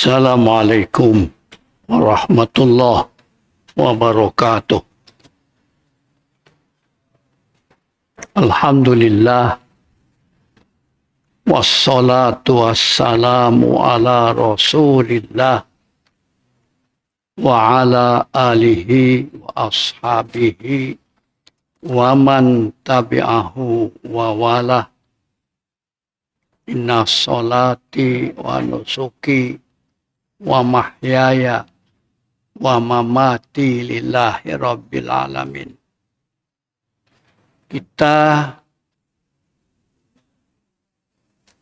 Assalamualaikum warahmatullahi wabarakatuh. Alhamdulillah wassalatu wassalamu ala Rasulillah wa ala alihi wa ashabihi wa man tabi'ahu wa wala. Inna salati wa nusuki wa mahyaya wa mamati lillahi rabbil alamin. Kita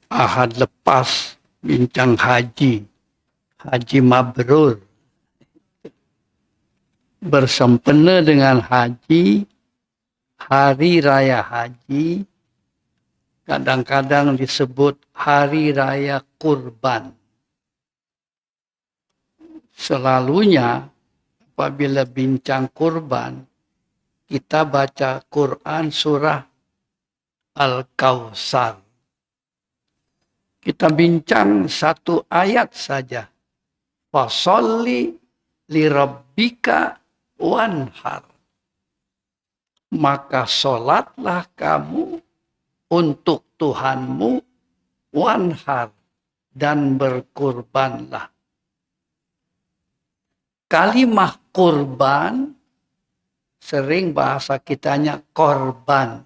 ahad lepas bincang haji mabrur. Bersempena dengan haji, hari raya haji, kadang-kadang disebut hari raya kurban. Selalunya apabila bincang kurban, kita baca Quran surah Al-Kautsar. Kita bincang satu ayat saja. Fasholli lirabbika wanhar. Maka sholatlah kamu untuk Tuhanmu, wanhar, dan berkurbanlah. Kalimah kurban, sering bahasa kitanya korban.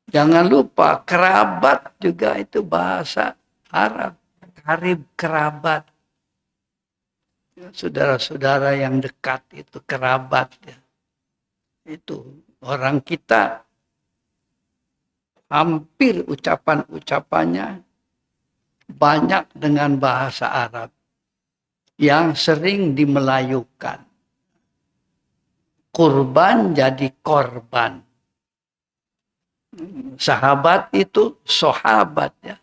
Jangan lupa, kerabat juga itu bahasa Arab. Karib, kerabat. Saudara-saudara yang dekat itu kerabat. Ya. Itu orang kita hampir ucapan-ucapannya banyak dengan bahasa Arab yang sering dimelayukan. Kurban jadi korban. Sahabat itu sahabat ya.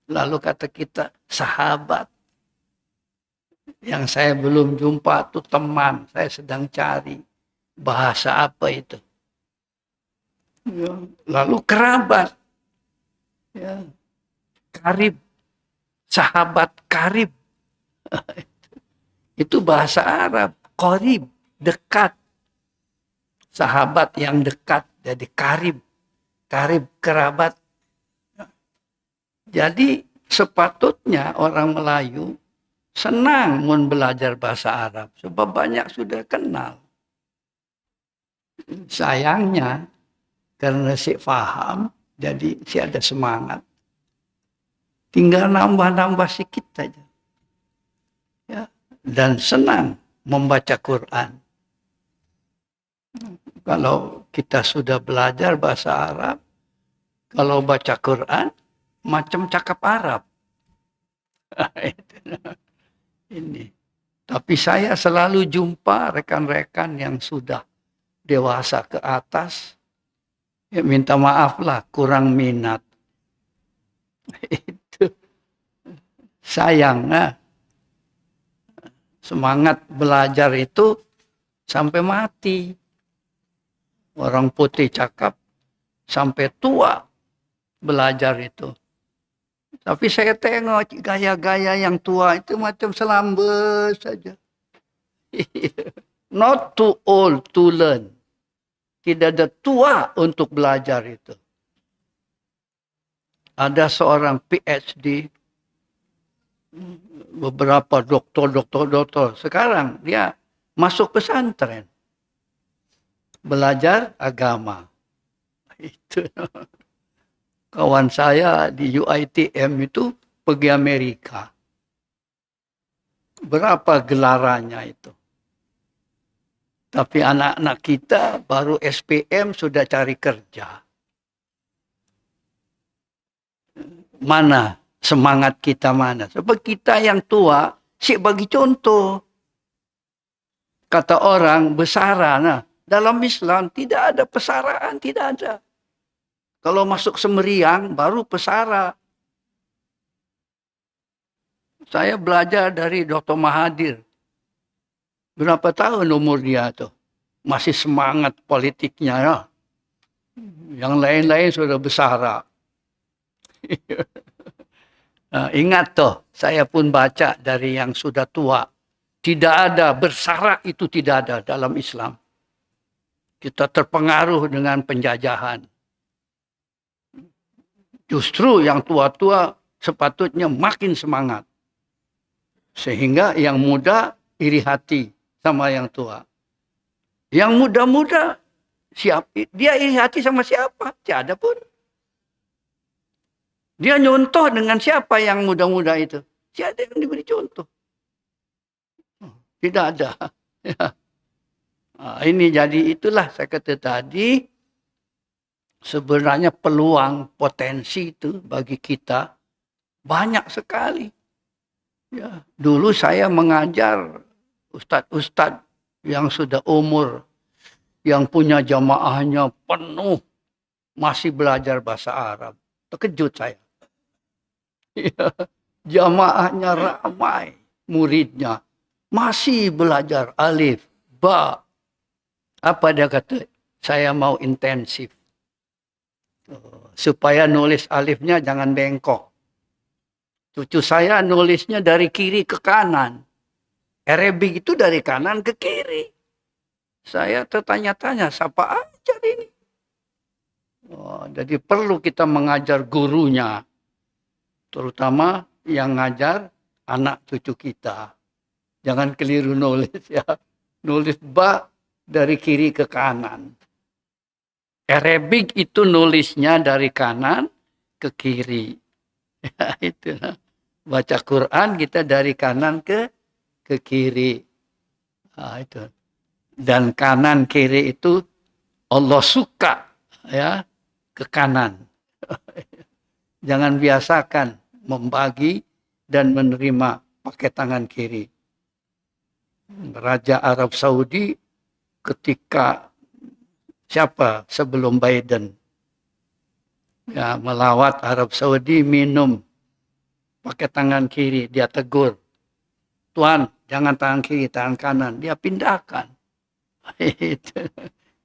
Lalu kata kita sahabat. Yang saya belum jumpa itu teman. Saya sedang cari bahasa apa itu. Ya. Lalu kerabat. Ya. Karib. Sahabat karib. Itu bahasa Arab. Qarib, dekat. Sahabat yang dekat. Jadi karib. Karib, kerabat. Jadi sepatutnya orang Melayu senang mun belajar bahasa Arab. Sebab banyak sudah kenal. Sayangnya, karena si paham, jadi si ada semangat. Tinggal nambah-nambah sedikit saja. Ya, dan senang membaca Quran. Kalau kita sudah belajar bahasa Arab, kalau baca Quran, macam cakap Arab. Ini. Tapi saya selalu jumpa rekan-rekan yang sudah dewasa ke atas, ya minta maaf lah, kurang minat. Itu sayang. Nah. Semangat belajar itu sampai mati. Orang putih cakap sampai tua belajar itu. Tapi saya tengok gaya-gaya yang tua itu macam selambes saja. Not too old to learn. Tidak ada tua untuk belajar itu. Ada seorang PhD, beberapa doktor. Sekarang dia masuk pesantren. Belajar agama. Itu. Kawan saya di UiTM itu pergi Amerika. Berapa gelarannya itu. Tapi anak-anak kita baru SPM sudah cari kerja. Mana semangat kita mana? Sebab kita yang tua, sik bagi contoh. Kata orang besara, nah, dalam Islam tidak ada pesaraan, tidak ada. Kalau masuk semeriang, baru pesara. Saya belajar dari Dr. Mahathir. Berapa tahun umur dia tuh? Masih semangat politiknya. Ya. Yang lain-lain sudah besara. Ingat toh, saya pun baca dari yang sudah tua. Tidak ada, bersara itu tidak ada dalam Islam. Kita terpengaruh dengan penjajahan. Justru yang tua-tua sepatutnya makin semangat. Sehingga yang muda iri hati sama yang tua. Yang muda-muda, dia iri hati sama siapa? Tidak ada pun. Dia nyontoh dengan siapa yang muda-muda itu? Tidak ada yang diberi contoh. Tidak ada. Ya. Ini jadi itulah saya kata tadi, sebenarnya peluang potensi itu bagi kita banyak sekali. Ya, dulu saya mengajar ustadz-ustadz yang sudah umur, yang punya jamaahnya penuh, masih belajar bahasa Arab. Terkejut saya. Ya, jamaahnya ramai, muridnya masih belajar alif, ba. Apa dia kata? Saya mau intensif. Supaya nulis alifnya jangan bengkok. Cucu saya nulisnya dari kiri ke kanan. Arabic itu dari kanan ke kiri. Saya tertanya-tanya, siapa ajar ini? Jadi perlu kita mengajar gurunya. Terutama yang ngajar anak cucu kita. Jangan keliru nulis ya. Nulis ba dari kiri ke kanan. Arabic itu nulisnya dari kanan ke kiri. Ya, itu. Baca Quran kita dari kanan ke kiri. Nah, itu. Dan kanan kiri itu Allah suka ya ke kanan. Jangan biasakan membagi dan menerima pakai tangan kiri. Raja Arab Saudi ketika siapa sebelum Biden ya melawat Arab Saudi minum pakai tangan kiri, dia tegur, Tuan jangan tangan kiri, tangan kanan, dia pindahkan.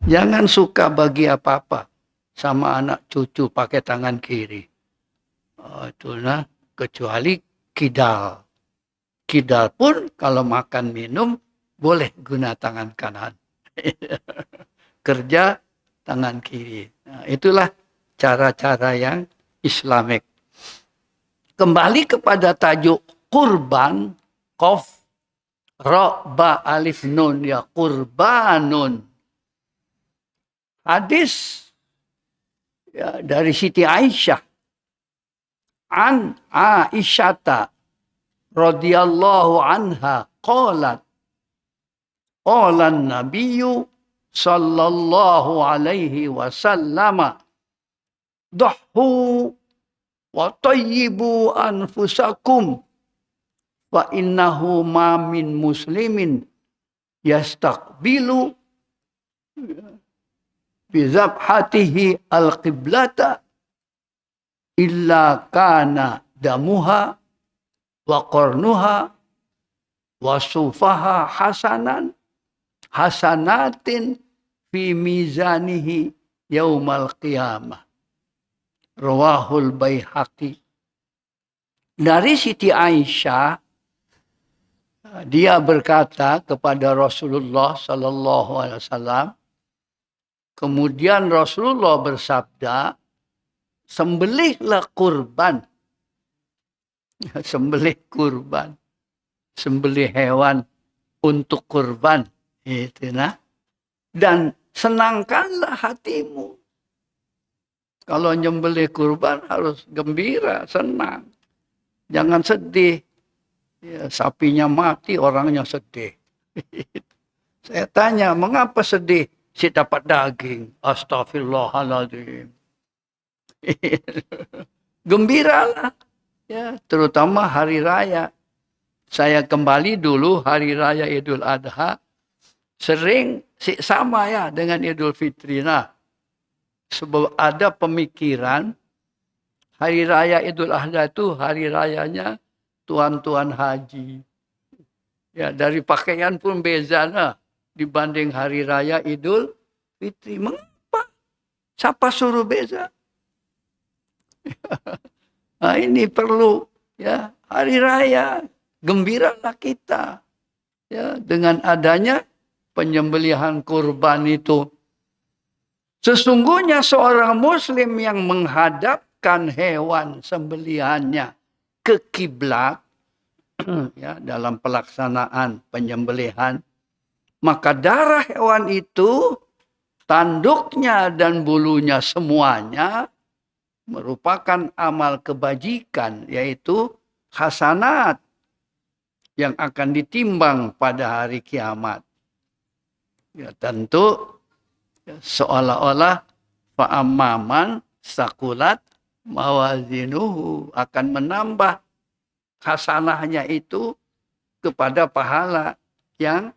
Jangan suka bagi apa-apa sama anak cucu pakai tangan kiri. Itulah kecuali kidal. Kidal pun kalau makan minum boleh guna tangan kanan. Kerja tangan kiri. Nah, itulah cara-cara yang Islamik. Kembali kepada tajuk kurban, qaf, ra, ba, alif, nun, ya kurbanun. Hadis ya, dari Siti Aisyah. An Aisyata radhiyallahu anha qalat qala an-nabiyyu sallallahu alaihi wasallam dhahhu wa tayyibu anfusakum fa innahu ma min muslimin yastaqbilu bi zabhatihi al-qiblata illa kana damuha wa qarnuha wa sufaha hasanatin fi mizanihi yaumal qiyamah. Rawahul Baihaqi. Dari Siti Aisyah, dia berkata kepada Rasulullah sallallahu alaihi wasallam, kemudian Rasulullah bersabda, sembelihlah kurban. Sembelih kurban. Sembelih hewan untuk kurban. Itu nah. Dan senangkanlah hatimu. Kalau nyembelih kurban harus gembira, senang. Jangan sedih. Ya, sapinya mati, orangnya sedih. Saya tanya, mengapa sedih? Si dapat daging. Astagfirullahaladzim. Gembiralah. Ya, terutama hari raya. Saya kembali dulu hari raya Idul Adha. Sering sama ya dengan Idul Fitri. Nah, sebab ada pemikiran hari raya Idul Adha itu hari rayanya tuan-tuan haji. Ya, dari pakaian pun beza nah, dibanding hari raya Idul Fitri. Mengapa? Siapa suruh beza? Nah, ini perlu Ya, hari raya gembiralah kita. Ya, dengan adanya penyembelihan kurban itu. Sesungguhnya seorang muslim yang menghadapkan hewan sembelihannya ke kiblat ya dalam pelaksanaan penyembelihan, maka darah hewan itu, tanduknya dan bulunya semuanya merupakan amal kebajikan, yaitu hasanat yang akan ditimbang pada hari kiamat. Ya, tentu seolah-olah fa'ammaman sakulat mawazinuhu, akan menambah hasanahnya itu kepada pahala yang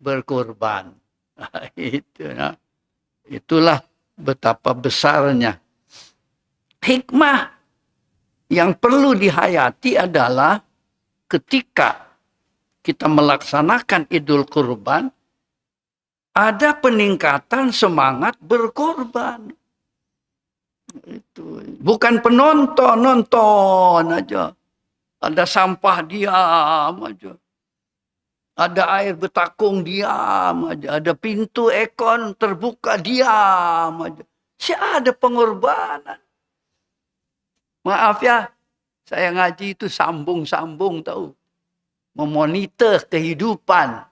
berkorban. Nah, itulah betapa besarnya. Hikmah yang perlu dihayati adalah ketika kita melaksanakan Idul Kurban, ada peningkatan semangat berkorban. Itu bukan penonton, nonton aja. Ada sampah diam aja. Ada air betakung diam aja. Ada pintu ekon terbuka diam aja. Ada pengorbanan. Maaf ya, saya ngaji itu sambung-sambung tahu. Memonitor kehidupan,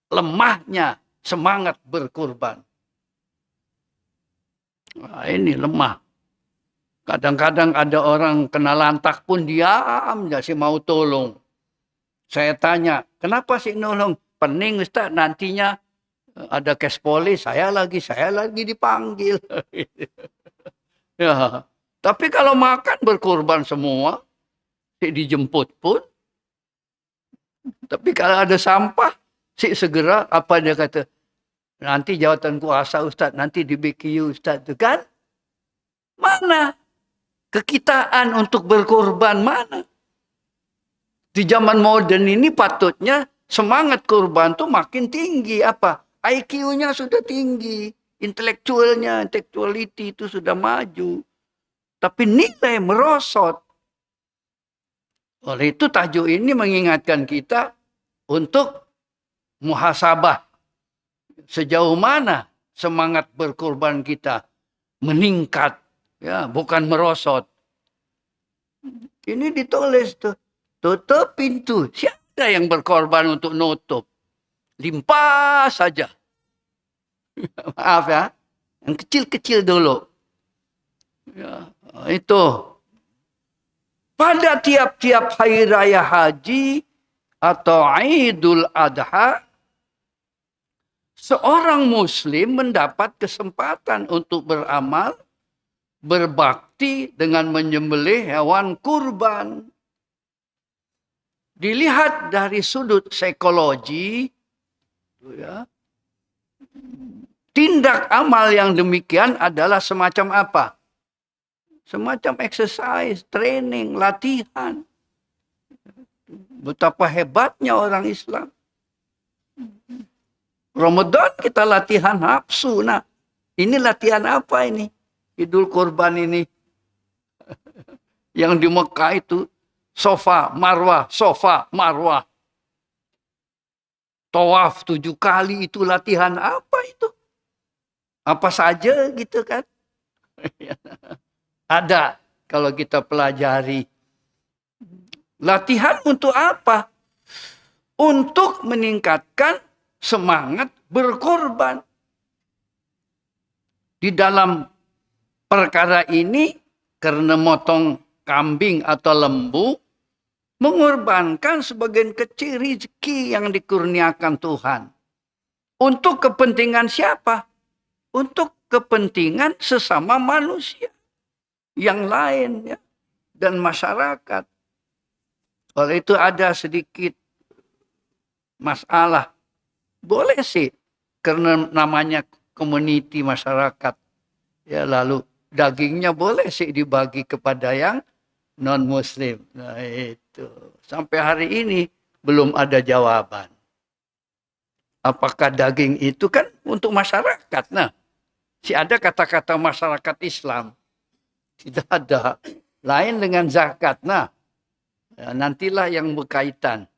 lemahnya semangat berkorban. Nah, ini lemah. Kadang-kadang ada orang kena lantak pun diam, nggak sih mau tolong. Saya tanya, kenapa sih nolong? Pening Ustaz, nantinya ada kes polis, saya lagi dipanggil. Ya, tapi kalau makan berkorban semua, dijemput pun. Tapi kalau ada sampah, segera apa dia kata, nanti jawatan kuasa Ustaz, nanti di BQ Ustaz itu kan? Mana? Kekitaan untuk berkorban mana? Di zaman modern ini patutnya semangat korban tuh makin tinggi. Apa? IQ-nya sudah tinggi. Intellectuality itu sudah maju. Tapi nilai merosot. Oleh itu tajuk ini mengingatkan kita untuk muhasabah. Sejauh mana semangat berkorban kita meningkat. Ya, bukan merosot. Ini ditulis tuh. Tutup pintu. Siapa yang berkorban untuk nutup? Limpah saja. Maaf ya. Yang kecil-kecil dulu. Ya, itu. Pada tiap-tiap hari raya haji atau Idul Adha, seorang muslim mendapat kesempatan untuk beramal, berbakti dengan menyembelih hewan kurban. Dilihat dari sudut psikologi, ya, tindak amal yang demikian adalah semacam apa? Semacam exercise, training, latihan. Betapa hebatnya orang Islam. Ramadan kita latihan nafsu. Nah, ini latihan apa ini? Idul Kurban ini. Yang di Mekah itu Sofa, Marwah. Tawaf 7 kali itu latihan apa itu? Apa saja gitu kan? Ada kalau kita pelajari. Latihan untuk apa? Untuk meningkatkan semangat berkorban. Di dalam perkara ini, karena motong kambing atau lembu, mengorbankan sebagian kecil rezeki yang dikurniakan Tuhan. Untuk kepentingan siapa? Untuk kepentingan sesama manusia yang lain ya, dan masyarakat. Oleh itu ada sedikit masalah. Boleh sih, karena namanya community masyarakat. Ya, lalu dagingnya boleh sih dibagi kepada yang non-muslim. Nah itu. Sampai hari ini belum ada jawaban. Apakah daging itu kan untuk masyarakat? Nah, ada kata-kata masyarakat Islam. Tidak ada. Lain dengan zakat. Nah, Nantilah yang berkaitan.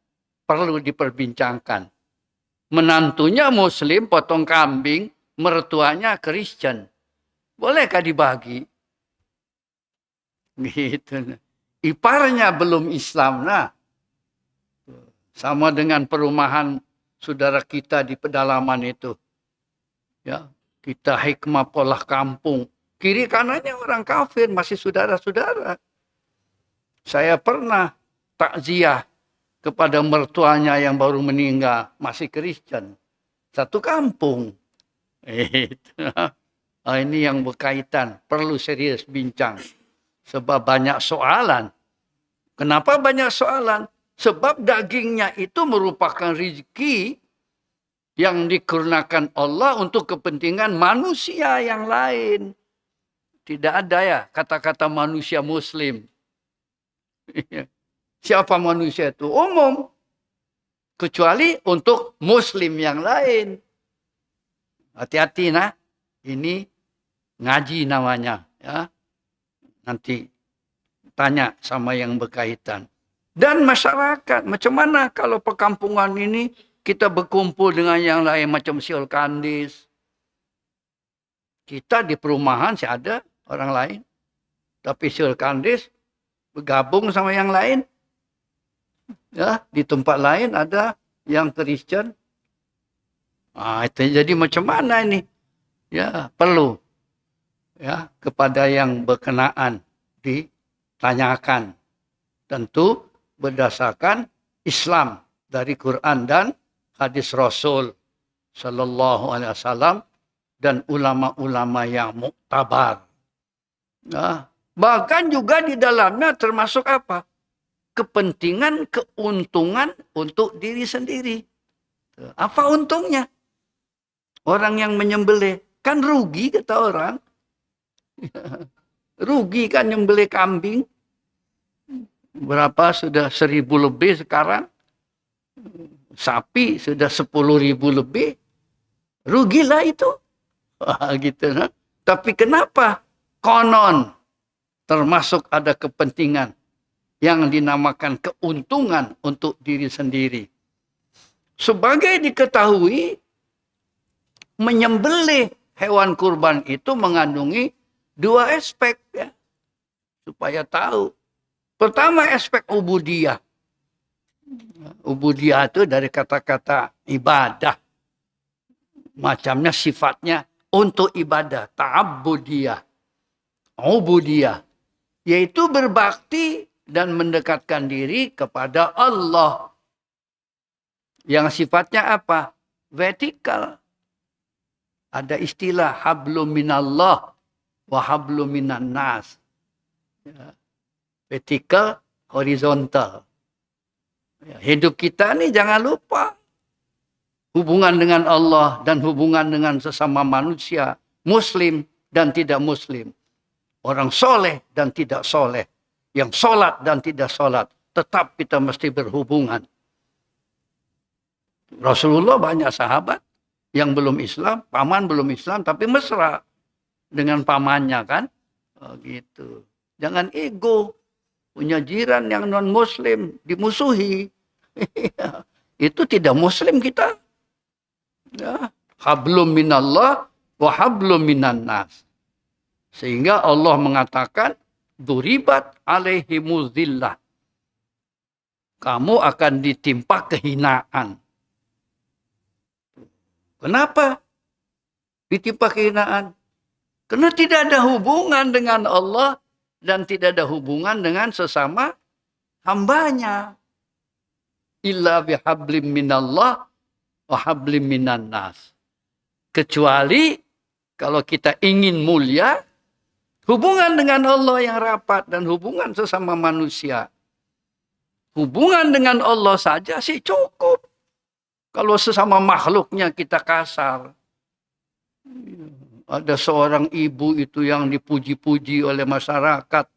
Perlu diperbincangkan. Menantunya Muslim, potong kambing. Mertuanya Kristen. Bolehkah dibagi? Gitu. Iparnya belum Islam. Nah, sama dengan perumahan saudara kita di pedalaman itu. Ya, kita hikmah pola kampung. Kiri kanannya orang kafir, masih saudara-saudara. Saya pernah takziah kepada mertuanya yang baru meninggal, masih Kristen. Satu kampung. Ini yang berkaitan, perlu serius bincang. Sebab banyak soalan. Kenapa banyak soalan? Sebab dagingnya itu merupakan rezeki yang dikurniakan Allah untuk kepentingan manusia yang lain. Tidak ada ya kata-kata manusia Muslim. Siapa manusia itu? Umum. Kecuali untuk Muslim yang lain. Hati-hati nah. Ini ngaji namanya. Ya. Nanti tanya sama yang berkaitan. Dan masyarakat. Macam mana kalau perkampungan ini kita berkumpul dengan yang lain macam Siul Kandis. Kita di perumahan sih ada orang lain. Tapi Siul Kandis bergabung sama yang lain. Ya, di tempat lain ada yang Kristen. Itu jadi macam mana ini? Ya, perlu ya kepada yang berkenaan ditanyakan. Tentu berdasarkan Islam dari Quran dan hadis Rasul sallallahu alaihi wasallam dan ulama-ulama yang muktabar. Nah, bahkan juga di dalamnya termasuk apa? Kepentingan, keuntungan untuk diri sendiri. Apa untungnya? Orang yang menyembelih kan rugi kata orang. Rugi kan nyembelih kambing. Berapa sudah 1.000 lebih sekarang. Sapi sudah 10.000 lebih. Rugilah itu. Gitu kan. Tapi kenapa? Konon. Termasuk ada kepentingan. Yang dinamakan keuntungan untuk diri sendiri. Sebagai diketahui. Menyembelih hewan kurban itu mengandungi 2 aspek. Ya. Supaya tahu. Pertama aspek ubudiyah. Ubudiyah itu dari kata-kata ibadah. Macamnya sifatnya untuk ibadah. Ta'abbudiyah. Ubudiyah. Yaitu berbakti dan mendekatkan diri kepada Allah. Yang sifatnya apa? Vertikal. Ada istilah hablum minallah wa hablum minan nas. Ya. Vertikal, horizontal. Ya. Hidup kita ini jangan lupa. Hubungan dengan Allah dan hubungan dengan sesama manusia. Muslim dan tidak muslim. Orang soleh dan tidak soleh. Yang sholat dan tidak sholat. Tetap kita mesti berhubungan. Rasulullah banyak sahabat. Yang belum Islam, paman belum Islam, tapi mesra dengan pamannya kan. Gitu. Jangan ego. Punya jiran yang non-muslim, dimusuhi. Itu tidak muslim kita. Ya. Hablum minallah wa hablum minan nas. Sehingga Allah mengatakan, duribat alaihimuzillah. Kamu akan ditimpa kehinaan. Kenapa ditimpa kehinaan? Karena tidak ada hubungan dengan Allah dan tidak ada hubungan dengan sesama hambanya. Illa bihablim minallah wa hablim minan nas. Kecuali kalau kita ingin mulia, hubungan dengan Allah yang rapat dan hubungan sesama manusia. Hubungan dengan Allah saja sih cukup. Kalau sesama makhluknya kita kasar. Ada seorang ibu itu yang dipuji-puji oleh masyarakat.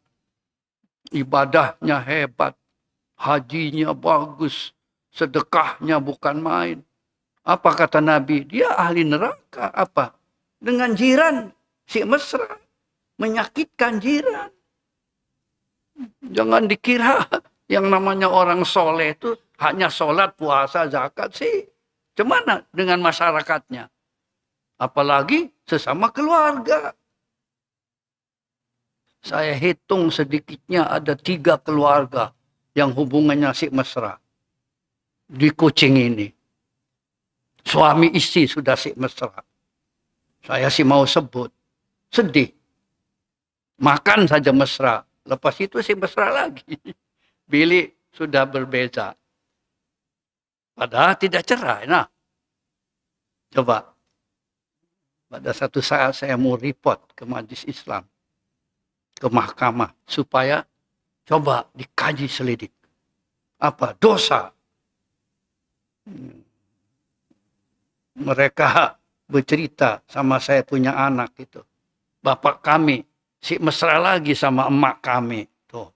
Ibadahnya hebat. Hajinya bagus. Sedekahnya bukan main. Apa kata Nabi? Dia ahli neraka. Apa? Dengan jiran. Si mesra. Menyakitkan jiran. Jangan dikira Yang namanya orang soleh itu hanya sholat, puasa, zakat sih. Gimana dengan masyarakatnya? Apalagi sesama keluarga. Saya hitung sedikitnya ada 3 keluarga yang hubungannya si mesra. Di Kucing ini. Suami istri sudah si mesra. Saya sih mau sebut. Sedih. Makan saja mesra. Lepas itu si mesra lagi. Bilik sudah berbeda. Padahal tidak cerai. Nah, coba. Pada satu saat saya mau report ke Majelis Islam. Ke mahkamah. Supaya coba dikaji selidik. Apa? Dosa. Mereka bercerita sama saya punya anak itu. Bapak kami si mesra lagi sama emak kami. Tuh.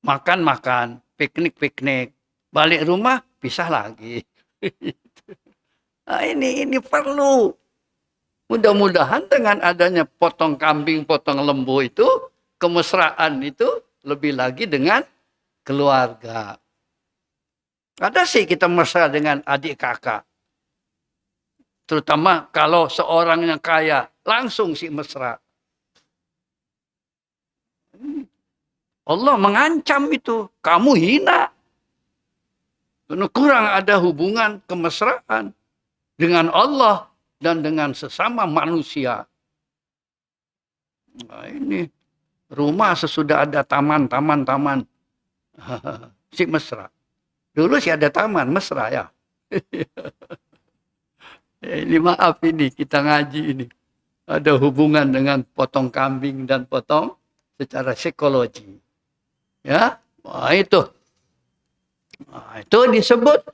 Makan-makan, piknik-piknik. Balik rumah, pisah lagi. Nah, ini perlu. Mudah-mudahan dengan adanya potong kambing, potong lembu itu, kemesraan itu lebih lagi dengan keluarga. Ada sih kita mesra dengan adik kakak. Terutama kalau seorang yang kaya, langsung si mesra. Allah mengancam itu. Kamu hina. Kurang ada hubungan kemesraan dengan Allah dan dengan sesama manusia. Nah, ini rumah sesudah ada taman. Si mesra. Dulu sih ada taman, mesra ya. Ini maaf ini, kita ngaji ini. Ada hubungan dengan potong kambing dan potong secara psikologi. Ya, nah, itu. Nah, itu disebut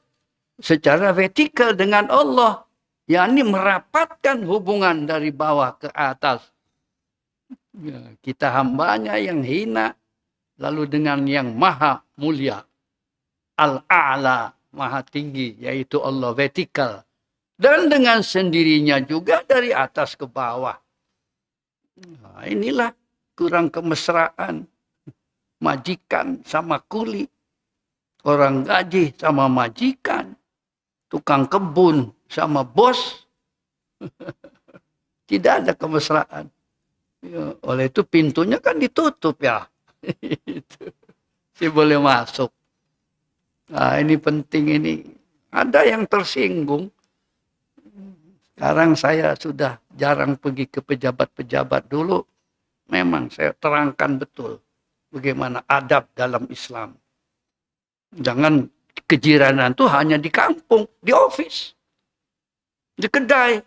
secara vertikal dengan Allah. yakni merapatkan hubungan dari bawah ke atas. Ya, kita hambanya yang hina, lalu dengan yang maha mulia. Al-A'la, maha tinggi, yaitu Allah vertikal. Dan dengan sendirinya juga dari atas ke bawah. Nah, inilah kurang kemesraan. Majikan sama kuli. Orang gaji sama majikan. Tukang kebun sama bos. Tidak ada kemesraan. Ya, oleh itu pintunya kan ditutup ya. Si boleh masuk. Nah, ini penting ini. Ada yang tersinggung. Sekarang saya sudah jarang pergi ke pejabat-pejabat. Dulu memang saya terangkan betul bagaimana adab dalam Islam. Jangan kejiranan itu hanya di kampung, di office, di kedai.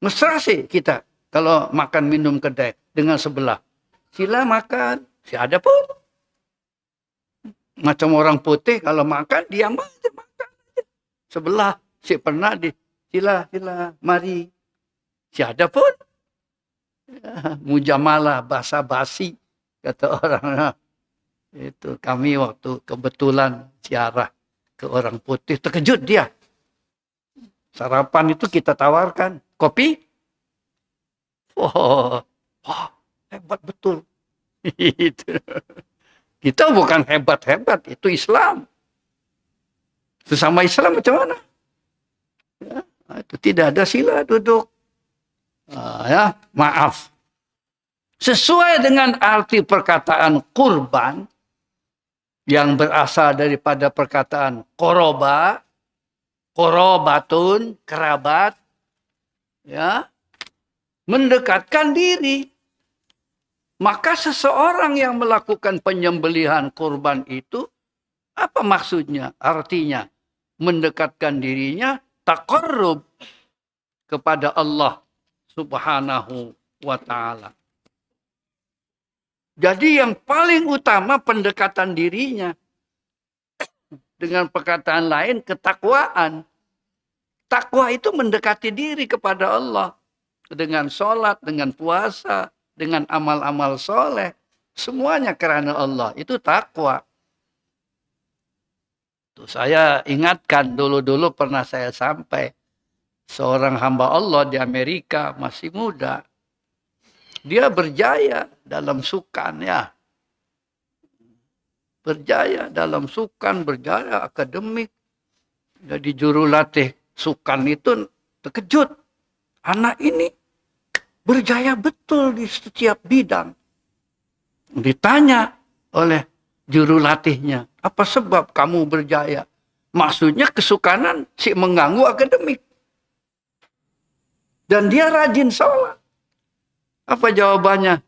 Mesra sih kita kalau makan minum kedai dengan sebelah. Sila makan, si ada pun. Macam orang putih kalau makan, diam aja makan. Sebelah, si pernah di sila, mari. Si ada pun. Ya, mujamalah, basa-basi, kata orang. Itu kami waktu kebetulan ziarah ke orang putih, terkejut dia. Sarapan itu kita tawarkan. Kopi? Oh, hebat betul. Itu. Kita bukan hebat-hebat, itu Islam. Sesama Islam macam mana? Ya, itu tidak ada sila duduk. Ya, maaf. Sesuai dengan arti perkataan kurban yang berasal daripada perkataan koroba, korobatun, kerabat, ya, mendekatkan diri. Maka seseorang yang melakukan penyembelihan kurban itu, apa maksudnya? Artinya, mendekatkan dirinya taqarrub kepada Allah Subhanahu wa ta'ala. Jadi yang paling utama pendekatan dirinya. Dengan perkataan lain, ketakwaan. Takwa itu mendekati diri kepada Allah. Dengan sholat, dengan puasa, dengan amal-amal soleh. Semuanya karena Allah. Itu takwa. Tuh, saya ingatkan dulu-dulu pernah saya sampai. Seorang hamba Allah di Amerika masih muda. Dia berjaya dalam sukan ya. berjaya dalam sukan, berjaya akademik. Jadi juru latih sukan itu terkejut. Anak ini berjaya betul di setiap bidang. Ditanya oleh juru latihnya, apa sebab kamu berjaya? Maksudnya kesukanan si mengganggu akademik. Dan dia rajin sholat. Apa jawabannya?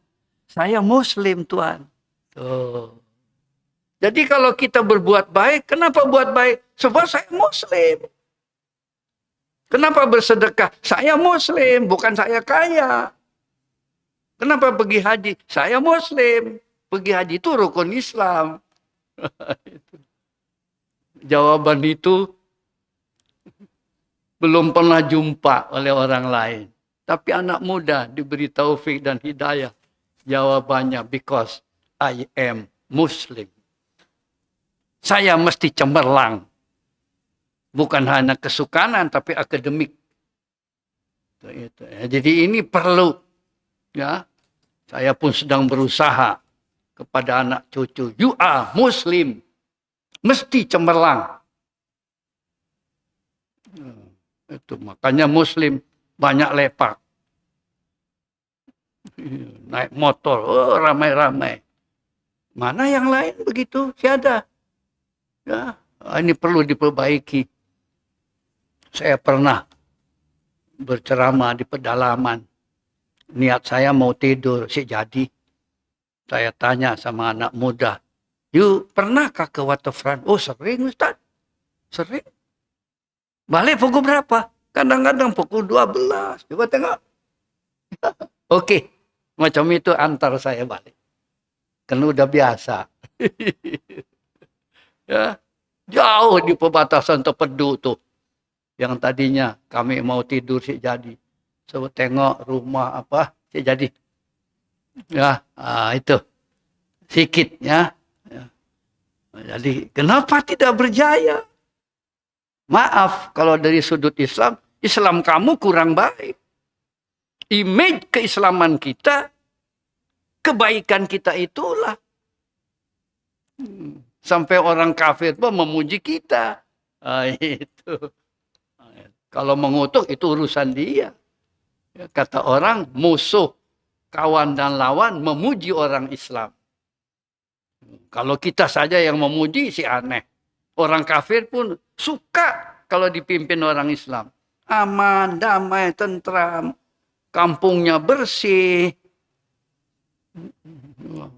Saya Muslim, Tuhan. Tuh. Jadi kalau kita berbuat baik, kenapa buat baik? Sebab saya Muslim. Kenapa bersedekah? Saya Muslim, bukan saya kaya. Kenapa pergi haji? Saya Muslim. Pergi haji itu rukun Islam. Jawaban itu belum pernah jumpa oleh orang lain. Tapi anak muda diberi taufik dan hidayah. Jawabannya, because I am Muslim. Saya mesti cemerlang. Bukan hanya kesukanan, tapi akademik. Jadi ini perlu. Ya, saya pun sedang berusaha kepada anak cucu. You are Muslim. Mesti cemerlang. Itu makanya Muslim banyak lepak. Naik motor, oh ramai-ramai. Mana yang lain begitu? Tiada. Ya, ini perlu diperbaiki. Saya pernah berceramah di pedalaman. Niat saya mau tidur, sih jadi. Saya tanya sama anak muda, you pernahkah ke waterfront? Oh sering Ustaz, sering. Balik pukul berapa? Kadang-kadang pukul 12. Coba tengok. Oke, macam itu antar saya balik. Kan udah biasa. Ya, jauh di perbatasan Tepedu tuh. Yang tadinya kami mau tidur sih jadi. Coba tengok rumah apa sih jadi. Ya, itu. Sikit ya. Jadi kenapa tidak berjaya? Maaf kalau dari sudut Islam, Islam kamu kurang baik. Image keislaman kita, kebaikan kita itulah. Sampai orang kafir pun memuji kita. Itu. Kalau mengutuk itu urusan dia. Kata orang, musuh, kawan dan lawan memuji orang Islam. Kalau kita saja yang memuji, sih aneh. Orang kafir pun suka kalau dipimpin orang Islam. Aman, damai, tentram. Kampungnya bersih.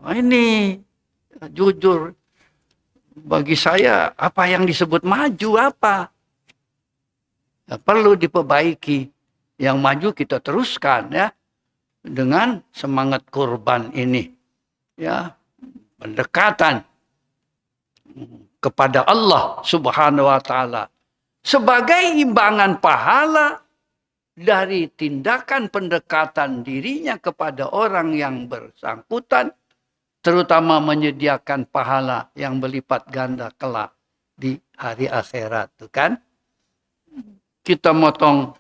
Ini jujur. Bagi saya, apa yang disebut maju apa? Ya, perlu diperbaiki. Yang maju kita teruskan ya. Dengan semangat kurban ini. Ya, pendekatan kepada Allah Subhanahu wa taala sebagai imbangan pahala dari tindakan pendekatan dirinya kepada orang yang bersangkutan, terutama menyediakan pahala yang berlipat ganda kelak di hari akhirat, tuh kan? Kita motong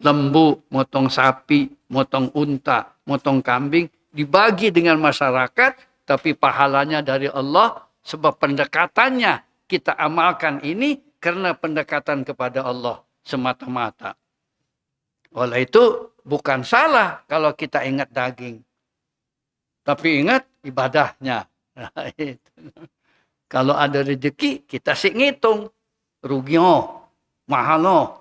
lembu, motong sapi, motong unta, motong kambing, dibagi dengan masyarakat, tapi pahalanya dari Allah sebab pendekatannya kita amalkan ini karena pendekatan kepada Allah semata-mata. Oleh itu bukan salah kalau kita ingat daging. Tapi ingat ibadahnya. Nah, itu. Kalau ada rezeki kita sih ngitung. Ruginya, mahal.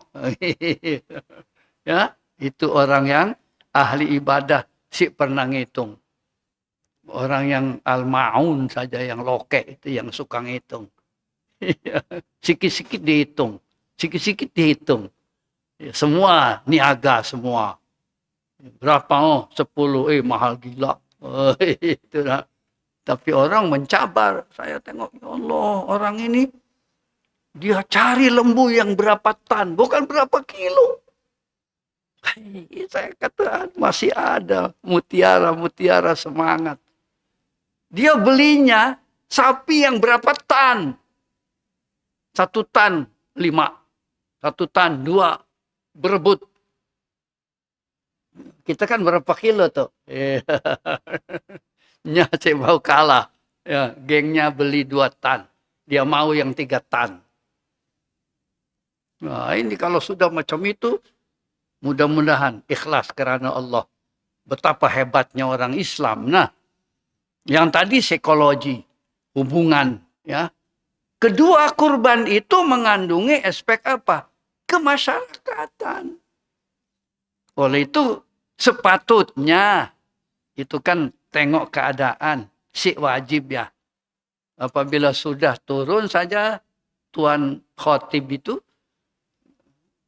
Ya, itu orang yang ahli ibadah sih pernah ngitung. Orang yang al-ma'un saja, yang lokek itu yang suka ngitung. Sikit-sikit dihitung. Sikit-sikit dihitung. Semua niaga semua. Berapa? Oh, 10. Mahal gila. Itulah. Tapi orang mencabar. Saya tengok, ya Allah, orang ini dia cari lembu yang berapa tan, bukan berapa kilo. Saya kata masih ada mutiara-mutiara semangat. Dia belinya sapi yang berapa tan? 1 tan 5. 1 tan 2. Berebut. Kita kan berapa kilo tuh? Nya saya mau kalah. Ya, gengnya beli 2 tan. Dia mau yang 3 tan. Nah, ini kalau sudah macam itu, mudah-mudahan ikhlas karena Allah. Betapa hebatnya orang Islam. Nah, yang tadi psikologi, hubungan, ya. Kedua, kurban itu mengandungi aspek apa? Kemasyarakatan. Oleh itu, sepatutnya, itu kan tengok keadaan, si wajib ya. Apabila sudah turun saja, Tuan Khotib itu,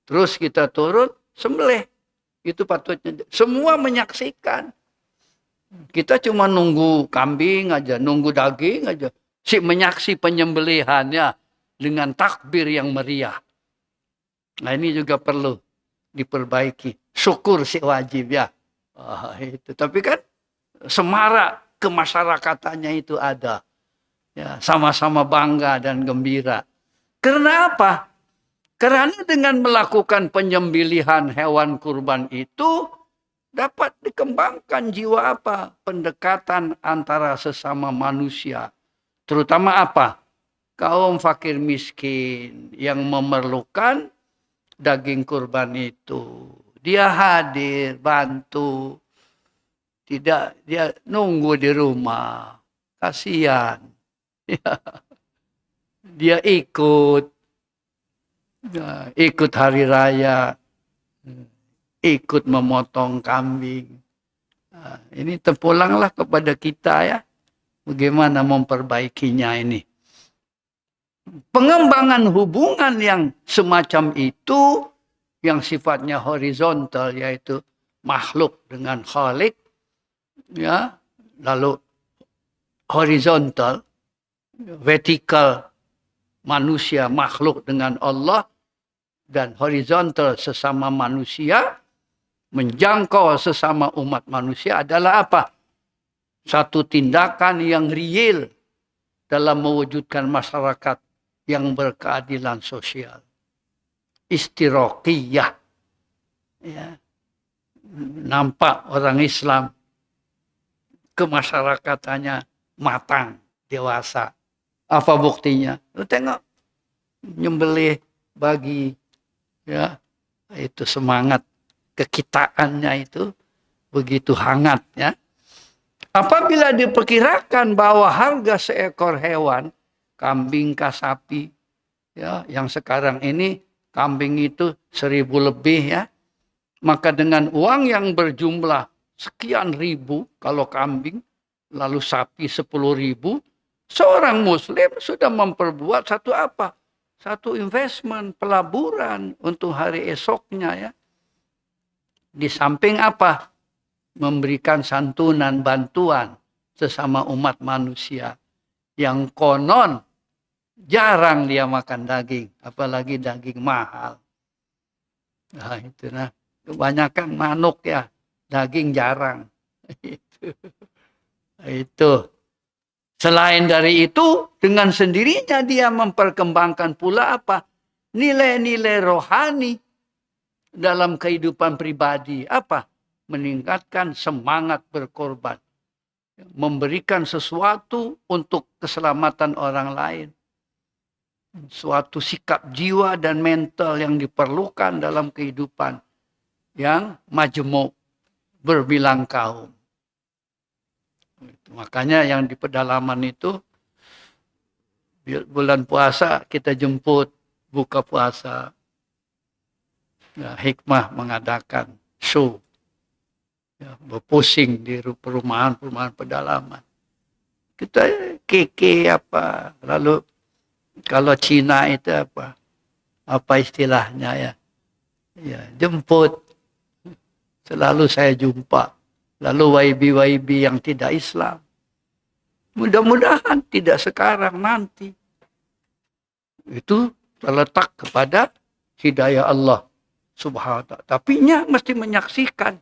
terus kita turun, sembelih. Itu patutnya. Semua menyaksikan. Kita cuma nunggu kambing aja, nunggu daging aja. Si menyaksi penyembelihannya dengan takbir yang meriah. Nah ini juga perlu diperbaiki. Syukur si wajib ya. Itu. Tapi kan semarak kemasyarakatannya itu ada. Ya, sama-sama bangga dan gembira. Karena apa? Karena dengan melakukan penyembelihan hewan kurban itu dapat dikembangkan jiwa apa? Pendekatan antara sesama manusia. Terutama apa? Kaum fakir miskin yang memerlukan daging kurban itu. Dia hadir, bantu. Tidak, dia nunggu di rumah. Kasihan. Dia ikut. Ikut hari raya. Ikut memotong kambing. Ini terpulanglah kepada kita ya. Bagaimana memperbaikinya ini. Pengembangan hubungan yang semacam itu, yang sifatnya horizontal, yaitu makhluk dengan khalik, ya, lalu horizontal, vertikal, manusia makhluk dengan Allah, dan horizontal sesama manusia, menjangkau sesama umat manusia adalah apa? Satu tindakan yang real dalam mewujudkan masyarakat yang berkeadilan sosial. Istiraqiyah. Ya. Nampak orang Islam kemasyarakatannya matang, dewasa. Apa buktinya? Lu tengok, nyembelih bagi, ya, itu semangat kekitaannya itu begitu hangat, ya. Apabila diperkirakan bahwa harga seekor hewan, kambing kah sapi, ya, yang sekarang ini kambing itu 1.000 lebih ya, maka dengan uang yang berjumlah sekian ribu kalau kambing, lalu sapi 10.000, seorang muslim sudah memperbuat satu apa? Satu investment, pelaburan untuk hari esoknya ya. Di samping apa? Memberikan santunan, bantuan sesama umat manusia yang konon jarang dia makan daging, apalagi daging mahal. Nah, itu nah, kebanyakan manuk ya, daging jarang. Itu. Selain dari itu, dengan sendirinya dia memperkembangkan pula apa? Nilai-nilai rohani dalam kehidupan pribadi. Apa? Meningkatkan semangat berkorban. Memberikan sesuatu untuk keselamatan orang lain. Suatu sikap jiwa dan mental yang diperlukan dalam kehidupan yang majemuk, berbilang kaum. Makanya yang di pedalaman itu, bulan puasa kita jemput buka puasa. Nah, hikmah mengadakan show. Ya, berpusing di perumahan-perumahan pedalaman. Kita keke apa, lalu kalau Cina itu apa istilahnya ya, ya jemput. Selalu saya jumpa. Lalu YB yang tidak Islam. Mudah-mudahan tidak sekarang, nanti. Itu terletak kepada hidayah Allah subhanahu wa ta'ala. Tapi mesti menyaksikan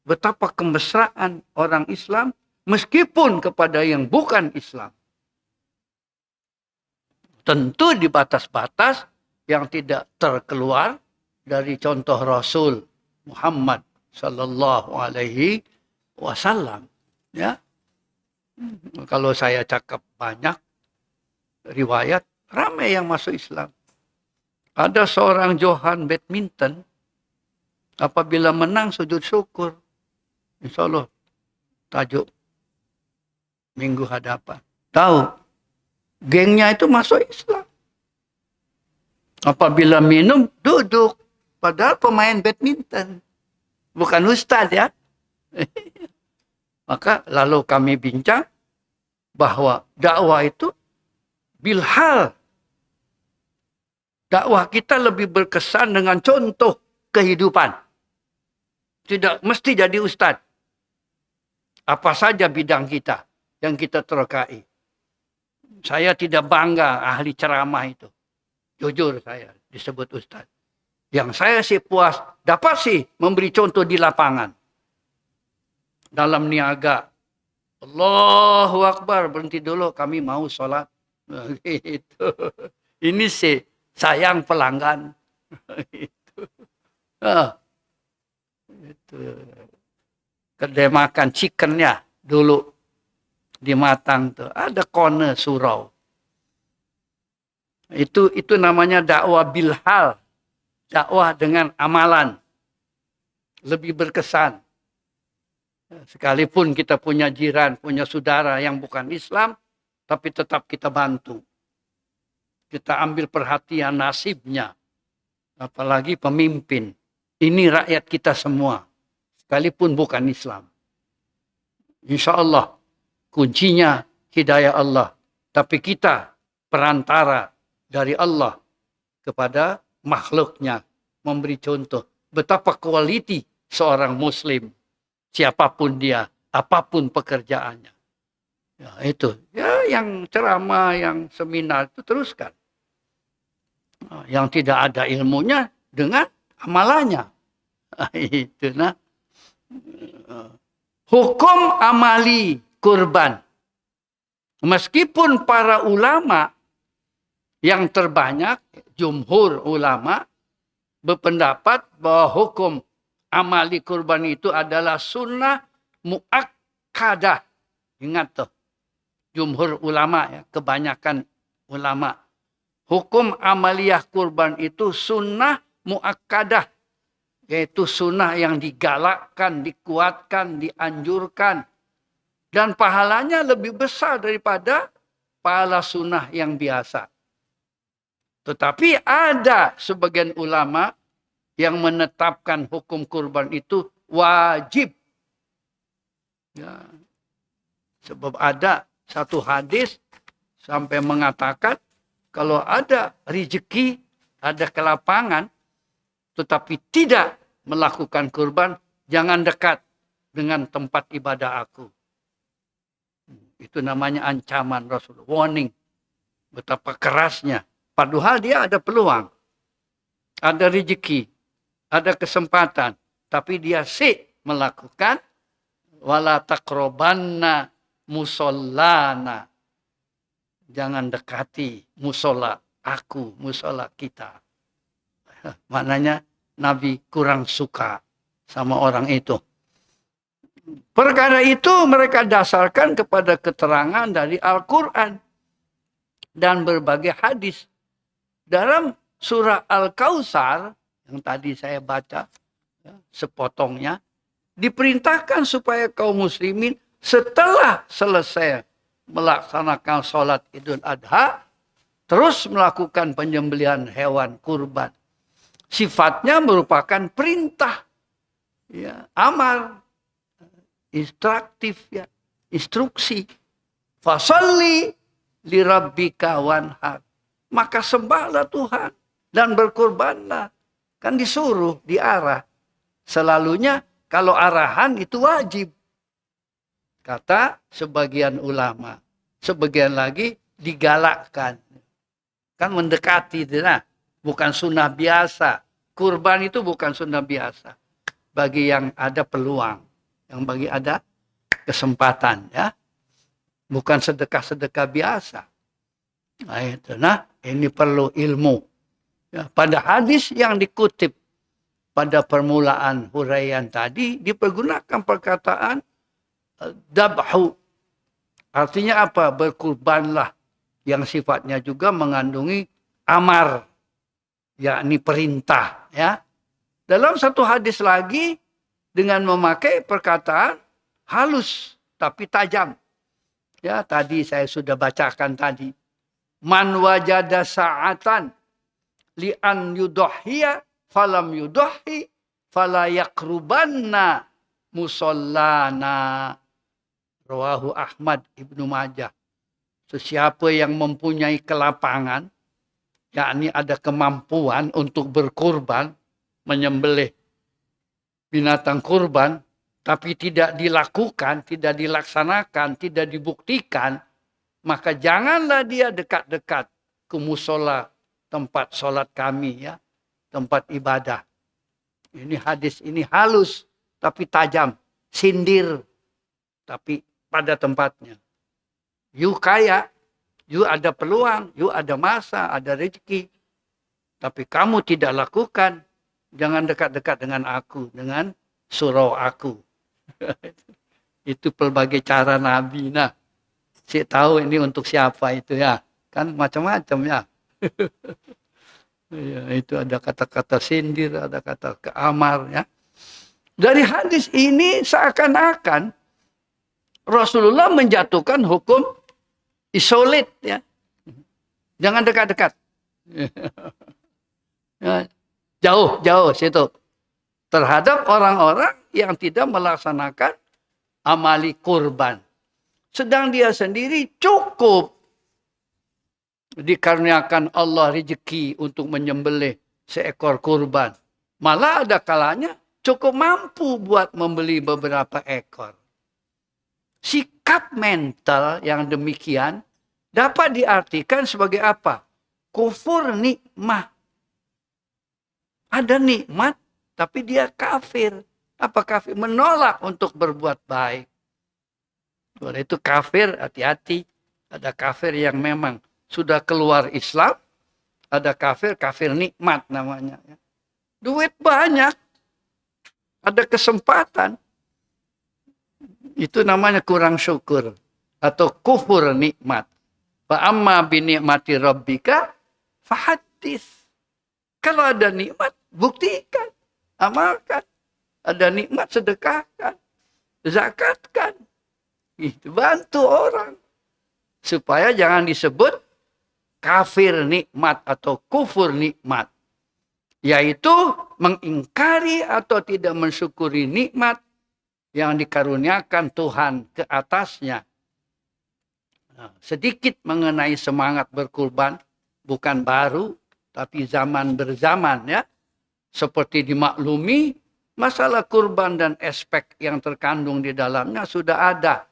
betapa kemesraan orang Islam meskipun kepada yang bukan Islam. Tentu di batas-batas yang tidak terkeluar dari contoh Rasul Muhammad sallallahu alaihi wasallam, ya. Kalau saya cakap banyak riwayat, ramai yang masuk Islam. Ada seorang Johan badminton, apabila menang sujud syukur. Insya Allah, tajuk minggu hadapan. Tahu, gengnya itu masuk Islam. Apabila minum, duduk. Padahal pemain badminton. Bukan ustaz ya. Maka lalu kami bincang bahwa dakwah itu bilhal. Dakwah kita lebih berkesan dengan contoh kehidupan. Tidak mesti jadi ustaz. Apa saja bidang kita yang kita terkai. Saya tidak bangga ahli ceramah itu. Jujur saya disebut ustaz. Yang saya sih puas, dapat sih memberi contoh di lapangan. Dalam niaga. Allahu Akbar, berhenti dulu, kami mau sholat. Gitu. Ini sih sayang pelanggan. Itu. Itu. Kedai makan chickennya dulu di Matang tuh ada corner surau. Itu namanya dakwah bilhal, dakwah dengan amalan, lebih berkesan. Sekalipun kita punya jiran, punya saudara yang bukan Islam, tapi tetap kita bantu. Kita ambil perhatian nasibnya, apalagi pemimpin. Ini rakyat kita semua, sekalipun bukan Islam. Insya Allah, kuncinya hidayah Allah. Tapi kita perantara dari Allah kepada makhluknya. Memberi contoh betapa kualiti seorang muslim. Siapapun dia, apapun pekerjaannya. Ya, itu. Ya, yang ceramah, yang seminar itu teruskan. Yang tidak ada ilmunya dengan amalannya. Itu. Nah. Hukum amali kurban. Meskipun para ulama yang terbanyak, jumhur ulama, berpendapat bahwa hukum amali kurban itu adalah sunnah muakkadah. Ingat tuh, jumhur ulama ya, kebanyakan ulama. Hukum amaliyah kurban itu sunnah muakkadah. Yaitu sunnah yang digalakkan, dikuatkan, dianjurkan. Dan pahalanya lebih besar daripada pahala sunnah yang biasa. Tetapi ada sebagian ulama yang menetapkan hukum kurban itu wajib. Ya. Sebab ada satu hadis sampai mengatakan kalau ada rezeki, ada kelapangan, tetapi tidak melakukan kurban, jangan dekat dengan tempat ibadah aku. Itu namanya ancaman Rasul. Warning. Betapa kerasnya. Padahal dia ada peluang. Ada rezeki. Ada kesempatan. Tapi dia melakukan. Wala taqrobanna musallana. Jangan dekati musola aku, musola kita. Maknanya Nabi kurang suka sama orang itu. Perkara itu mereka dasarkan kepada keterangan dari Al-Quran dan berbagai hadis. Dalam surah Al-Kautsar yang tadi saya baca sepotongnya, diperintahkan supaya kaum muslimin setelah selesai melaksanakan sholat Idul Adha, terus melakukan penyembelihan hewan kurban. Sifatnya merupakan perintah, ya, amar, instruktif, ya, instruksi. Fasalli li rabbika wanhar. Maka sembahlah Tuhan dan berkurbanlah. Kan disuruh, diarah. Selalunya kalau arahan itu wajib. Kata sebagian ulama. Sebagian lagi digalakkan. Kan mendekati. Nah, bukan sunnah biasa. Kurban itu bukan sunnah biasa. Bagi yang ada peluang. Yang bagi ada kesempatan. Ya, bukan sedekah-sedekah biasa. Nah, ini perlu ilmu. Ya, pada hadis yang dikutip pada permulaan huraian tadi, dipergunakan perkataan dabhu Artinya apa? Berkurbanlah. Yang sifatnya juga mengandungi amar, yakni perintah. Ya. Dalam satu hadis lagi, dengan memakai perkataan halus tapi tajam. Ya, tadi saya sudah bacakan tadi. Man wajada sa'atan li'an yudahhiya falam yudahhi fala yakrubanna musallana. Rawahu Ahmad Ibnu Majah. Sesiapa yang mempunyai kelapangan, yakni ada kemampuan untuk berkurban, menyembelih binatang kurban, tapi tidak dilakukan, tidak dilaksanakan, tidak dibuktikan, maka janganlah dia dekat-dekat ke musola, tempat sholat kami, ya, tempat ibadah. Ini hadis ini halus tapi tajam, sindir tapi pada tempatnya. You kaya, you ada peluang, you ada masa, ada rezeki, tapi kamu tidak lakukan. Jangan dekat-dekat dengan aku, dengan surau aku. Itu pelbagai cara Nabi. Nah, saya tahu ini untuk siapa itu ya. Kan macam-macam ya. Ya, itu ada kata-kata sindir, ada kata keamar ya. Dari hadis ini seakan-akan Rasulullah menjatuhkan hukum isolate ya. Jangan dekat-dekat. Ya, jauh situ. Terhadap orang-orang yang tidak melaksanakan amali kurban. Sedang dia sendiri cukup dikaruniakan Allah rezeki untuk menyembelih seekor kurban. Malah ada kalanya cukup mampu buat membeli beberapa ekor. Sikap mental yang demikian dapat diartikan sebagai apa? Kufur nikmah. Ada nikmat, tapi dia kafir. Apa kafir? Menolak untuk berbuat baik. Oleh itu kafir, hati-hati. Ada kafir yang memang sudah keluar Islam. Ada kafir nikmat namanya. Duit banyak. Ada kesempatan. Itu namanya kurang syukur. Atau kufur nikmat. Fa'amma binikmati rabbika fahadis. Kalau ada nikmat, buktikan. Amalkan. Ada nikmat, sedekahkan. Zakatkan. Itu bantu orang. Supaya jangan disebut kafir nikmat atau kufur nikmat. Yaitu mengingkari atau tidak mensyukuri nikmat yang dikaruniakan Tuhan ke atasnya. Nah, sedikit mengenai semangat berkurban. Bukan baru, tapi zaman berzaman ya. Seperti dimaklumi, masalah kurban dan aspek yang terkandung di dalamnya sudah ada.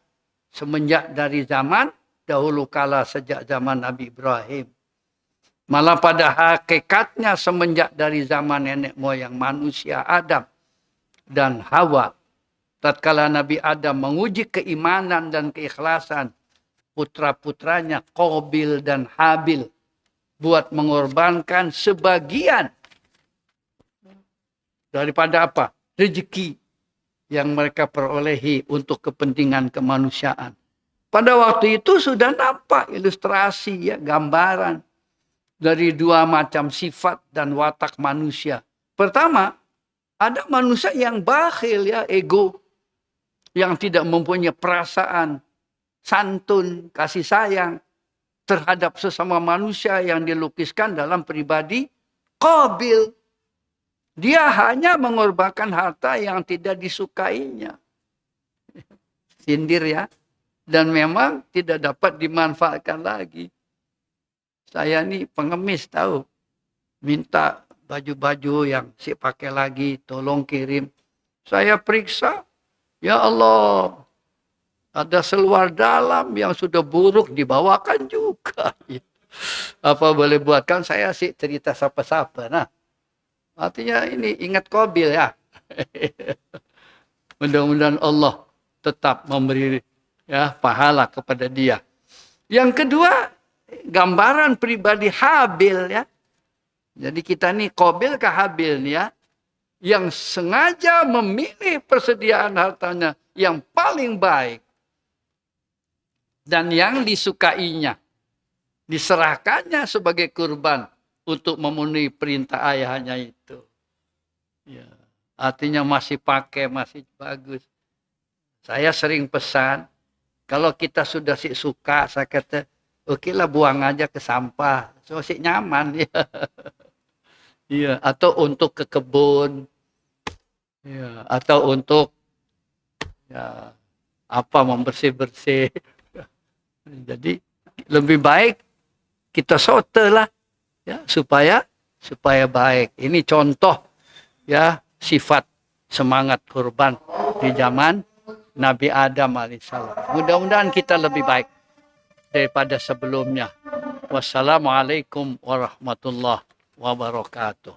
Semenjak dari zaman dahulu kala sejak zaman Nabi Ibrahim. Malah pada hakikatnya semenjak dari zaman nenek moyang manusia Adam dan Hawa. Tatkala Nabi Adam menguji keimanan dan keikhlasan putra-putranya Qabil dan Habil. Buat mengorbankan sebagian daripada apa? Rezeki yang mereka perolehi untuk kepentingan kemanusiaan. Pada waktu itu sudah nampak ilustrasi ya, gambaran dari dua macam sifat dan watak manusia. Pertama, ada manusia yang bakhil ya, ego, yang tidak mempunyai perasaan santun, kasih sayang terhadap sesama manusia yang dilukiskan dalam pribadi Qabil. Dia hanya mengorbankan harta yang tidak disukainya. Sindir ya. Dan memang tidak dapat dimanfaatkan lagi. Saya ini pengemis tahu. Minta baju-baju yang saya pakai lagi. Tolong kirim. Saya periksa. Ya Allah. Ada seluar dalam yang sudah buruk dibawakan juga. Apa boleh buatkan saya sih cerita siapa-siapa. Nah. Artinya ini ingat Qabil ya. Mudah-mudahan Allah tetap memberi ya pahala kepada dia. Yang kedua, gambaran pribadi Habil ya. Jadi kita nih Qabil ke Habil nih ya. Yang sengaja memilih persediaan hartanya yang paling baik. dan yang disukainya. Diserahkannya sebagai kurban untuk memenuhi perintah ayahnya itu. Ya. Artinya masih pakai, masih bagus. Saya sering pesan, kalau kita sudah suka, saya kata, oke lah buang aja ke sampah. So, nyaman. Ya. Iya. Atau untuk ke kebun. Ya. Atau untuk ya, membersih-bersih. Jadi lebih baik kita sote lah ya supaya baik. Ini contoh ya sifat semangat kurban di zaman Nabi Adam alaihissalam. Mudah-mudahan kita lebih baik daripada sebelumnya. Wassalamualaikum warahmatullahi wabarakatuh.